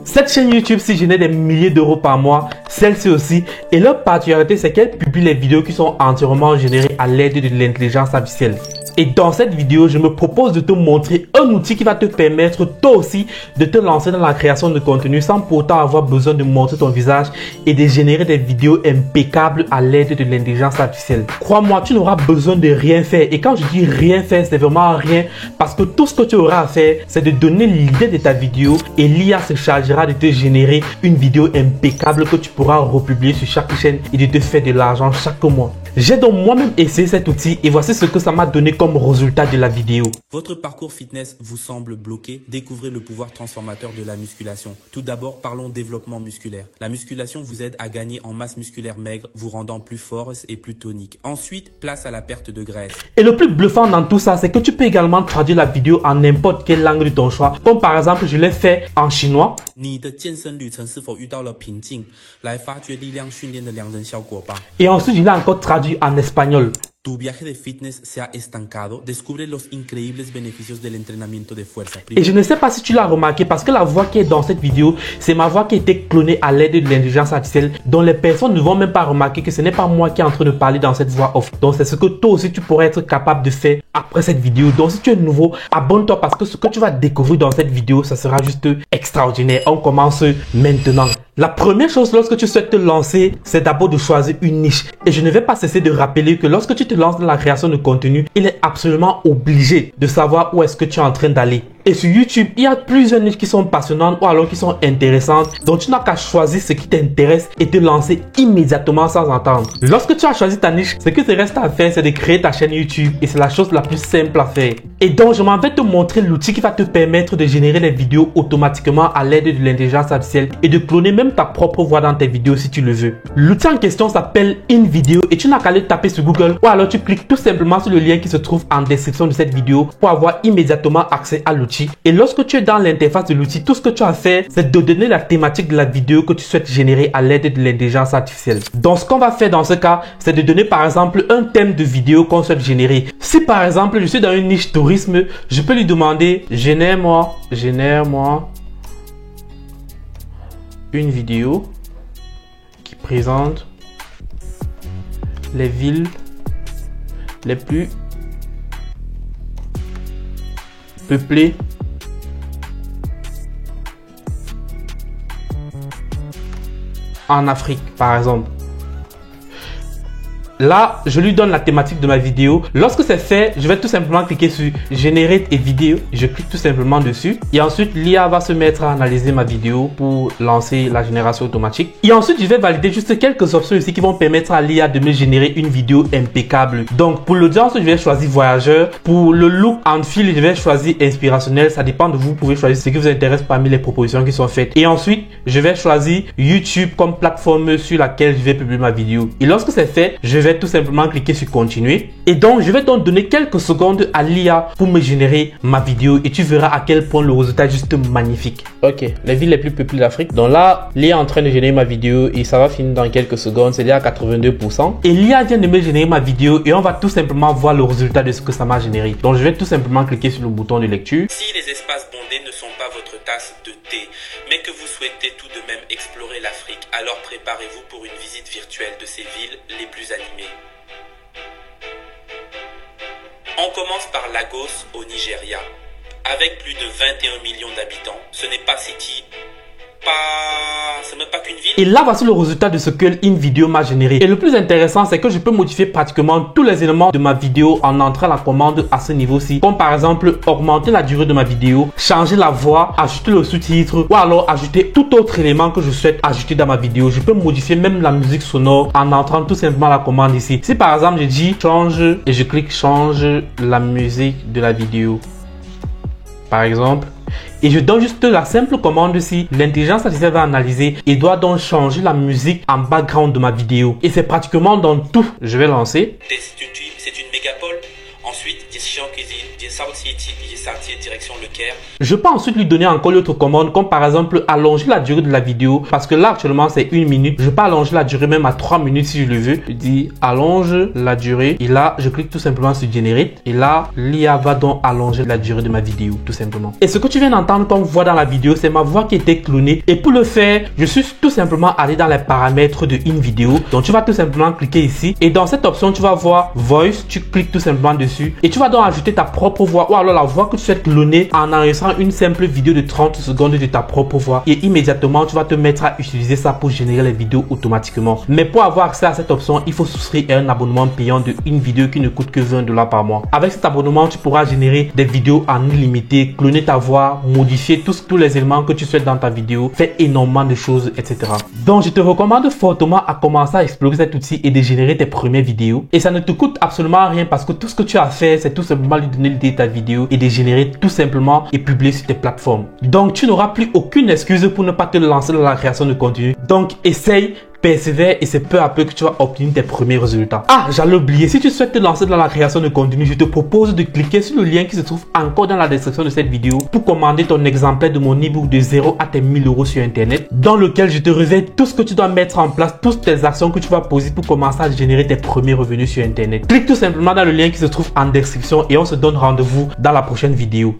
Cette chaîne YouTube, si génère des milliers d'euros par mois, celle-ci aussi. Et leur particularité, c'est qu'elle publie les vidéos qui sont entièrement générées à l'aide de l'intelligence artificielle. Et dans cette vidéo, je me propose de te montrer un outil qui va te permettre toi aussi de te lancer dans la création de contenu sans pourtant avoir besoin de montrer ton visage et de générer des vidéos impeccables à l'aide de l'intelligence artificielle. Crois-moi, tu n'auras besoin de rien faire. Et quand je dis rien faire, c'est vraiment rien parce que tout ce que tu auras à faire, c'est de donner l'idée de ta vidéo et l'IA se chargera de te générer une vidéo impeccable que tu pourras republier sur chaque chaîne et de te faire de l'argent chaque mois. J'ai donc moi-même essayé cet outil et voici ce que ça m'a donné comme résultat de la vidéo. Votre parcours fitness vous semble bloqué? Découvrez le pouvoir transformateur de la musculation. Tout d'abord, parlons développement musculaire. La musculation vous aide à gagner en masse musculaire maigre, vous rendant plus fort et plus tonique. Ensuite, place à la perte de graisse. Et le plus bluffant dans tout ça, c'est que tu peux également traduire la vidéo en n'importe quelle langue de ton choix. Comme par exemple, je l'ai fait en chinois. 你的健身旅程是否遇到了瓶颈？来发掘力量训练的两人效果吧。 Et ensuite, je l'ai encore traduit en espagnol. Tu viaje de fitness se ha estancado, descubre los increíbles beneficios del entrenamiento de fuerza. Et je ne sais pas si tu l'as remarqué parce que la voix qui est dans cette vidéo, c'est ma voix qui a été clonée à l'aide de l'intelligence artificielle dont les personnes ne vont même pas remarquer que ce n'est pas moi qui est en train de parler dans cette voix off. Donc c'est ce que toi aussi tu pourrais être capable de faire après cette vidéo. Donc si tu es nouveau, abonne-toi parce que ce que tu vas découvrir dans cette vidéo, ça sera juste extraordinaire. On commence maintenant. La première chose lorsque tu souhaites te lancer, c'est d'abord de choisir une niche. Et je ne vais pas cesser de rappeler que lorsque tu te lances dans la création de contenu, il est absolument obligé de savoir où est-ce que tu es en train d'aller. Et sur YouTube, il y a plusieurs niches qui sont passionnantes ou alors qui sont intéressantes. Donc tu n'as qu'à choisir ce qui t'intéresse et te lancer immédiatement sans attendre. Lorsque tu as choisi ta niche, ce que te reste à faire, c'est de créer ta chaîne YouTube. Et c'est la chose la plus simple à faire. Et donc je m'en vais te montrer l'outil qui va te permettre de générer les vidéos automatiquement à l'aide de l'intelligence artificielle et de cloner même ta propre voix dans tes vidéos si tu le veux. L'outil en question s'appelle InVideo et tu n'as qu'à le taper sur Google ou alors tu cliques tout simplement sur le lien qui se trouve en description de cette vidéo pour avoir immédiatement accès à l'outil. Et lorsque tu es dans l'interface de l'outil, tout ce que tu as à faire, c'est de donner la thématique de la vidéo que tu souhaites générer à l'aide de l'intelligence artificielle. Donc ce qu'on va faire dans ce cas, c'est de donner par exemple un thème de vidéo qu'on souhaite générer. Si par exemple je suis dans une niche tourisme, je peux lui demander génère-moi une vidéo qui présente les villes les plus peuplées en Afrique, par exemple. Là, je lui donne la thématique de ma vidéo. Lorsque c'est fait, je vais tout simplement cliquer sur Générer et vidéo. Je clique tout simplement dessus. Et ensuite, l'IA va se mettre à analyser ma vidéo pour lancer la génération automatique. Et ensuite, je vais valider juste quelques options ici qui vont permettre à l'IA de me générer une vidéo impeccable. Donc, pour l'audience, je vais choisir voyageur. Pour le look en fil, je vais choisir inspirationnel. Ça dépend de vous. Vous pouvez choisir ce qui vous intéresse parmi les propositions qui sont faites. Et ensuite, je vais choisir YouTube comme plateforme sur laquelle je vais publier ma vidéo. Et lorsque c'est fait, je vais tout simplement cliquer sur continuer et donc je vais donc donner quelques secondes à l'IA pour me générer ma vidéo et tu verras à quel point le résultat est juste magnifique. Ok, les villes les plus peuplées d'Afrique. Donc là, l'IA est en train de générer ma vidéo et ça va finir dans quelques secondes, c'est déjà à 82%. Et l'IA vient de me générer ma vidéo et on va tout simplement voir le résultat de ce que ça m'a généré. Donc je vais tout simplement cliquer sur le bouton de lecture. Si les espaces bondés ne sont pas votre tasse de thé, mais que vous souhaitez tout de même explorer l'Afrique, alors préparez-vous pour une visite virtuelle de ces villes les plus animées. On commence par Lagos au Nigeria. Avec plus de 21 millions d'habitants, ce n'est pas City, c'est même pas qu'une ville. Et là, voici le résultat de ce que InVideo m'a généré. Et le plus intéressant, c'est que je peux modifier pratiquement tous les éléments de ma vidéo en entrant la commande à ce niveau-ci. Comme par exemple, augmenter la durée de ma vidéo, changer la voix, ajouter le sous-titre ou alors ajouter tout autre élément que je souhaite ajouter dans ma vidéo. Je peux modifier même la musique sonore en entrant tout simplement la commande ici. Si par exemple, je dis change et je clique change la musique de la vidéo. Par exemple. Et je donne juste la simple commande ici. L'intelligence artificielle va analyser et doit donc changer la musique en background de ma vidéo. Et c'est pratiquement dans tout. Je vais lancer. C'est une mégapole. Ensuite, Ensuite, direction cuisine, direction le Caire. Je peux ensuite lui donner encore l'autre commande, comme par exemple allonger la durée de la vidéo, parce que là actuellement c'est 1 minute. Je peux allonger la durée même à 3 minutes si je le veux. Je dis allonge la durée et là je clique tout simplement sur Generate et là l'IA va donc allonger la durée de ma vidéo tout simplement. Et ce que tu viens d'entendre comme voix dans la vidéo, c'est ma voix qui était clonée, et pour le faire je suis tout simplement allé dans les paramètres de InVideo. Donc tu vas tout simplement cliquer ici et dans cette option tu vas voir Voice, tu cliques tout simplement dessus et tu vas donc ajouter ta propre voix ou alors la voix que tu souhaites cloner en enregistrant une simple vidéo de 30 secondes de ta propre voix, et immédiatement tu vas te mettre à utiliser ça pour générer les vidéos automatiquement. Mais pour avoir accès à cette option, il faut souscrire à un abonnement payant de InVideo qui ne coûte que 20 $ par mois. Avec cet abonnement, tu pourras générer des vidéos en illimité, cloner ta voix, modifier tous les éléments que tu souhaites dans ta vidéo, faire énormément de choses, etc. Donc je te recommande fortement à commencer à explorer cet outil et de générer tes premières vidéos. Et ça ne te coûte absolument rien parce que tout ce que tu as à faire, c'est tout simplement lui donner l'idée de ta vidéo et de générer tout simplement et publier sur tes plateformes. Donc tu n'auras plus aucune excuse pour ne pas te lancer dans la création de contenu. Donc essaye, persévère et c'est peu à peu que tu vas obtenir tes premiers résultats. Ah, j'allais oublier, si tu souhaites te lancer dans la création de contenu, je te propose de cliquer sur le lien qui se trouve encore dans la description de cette vidéo pour commander ton exemplaire de mon ebook de 0 à tes 1000 € sur internet, dans lequel je te révèle tout ce que tu dois mettre en place, toutes tes actions que tu vas poser pour commencer à générer tes premiers revenus sur internet. Clique tout simplement dans le lien qui se trouve en description et on se donne rendez-vous dans la prochaine vidéo.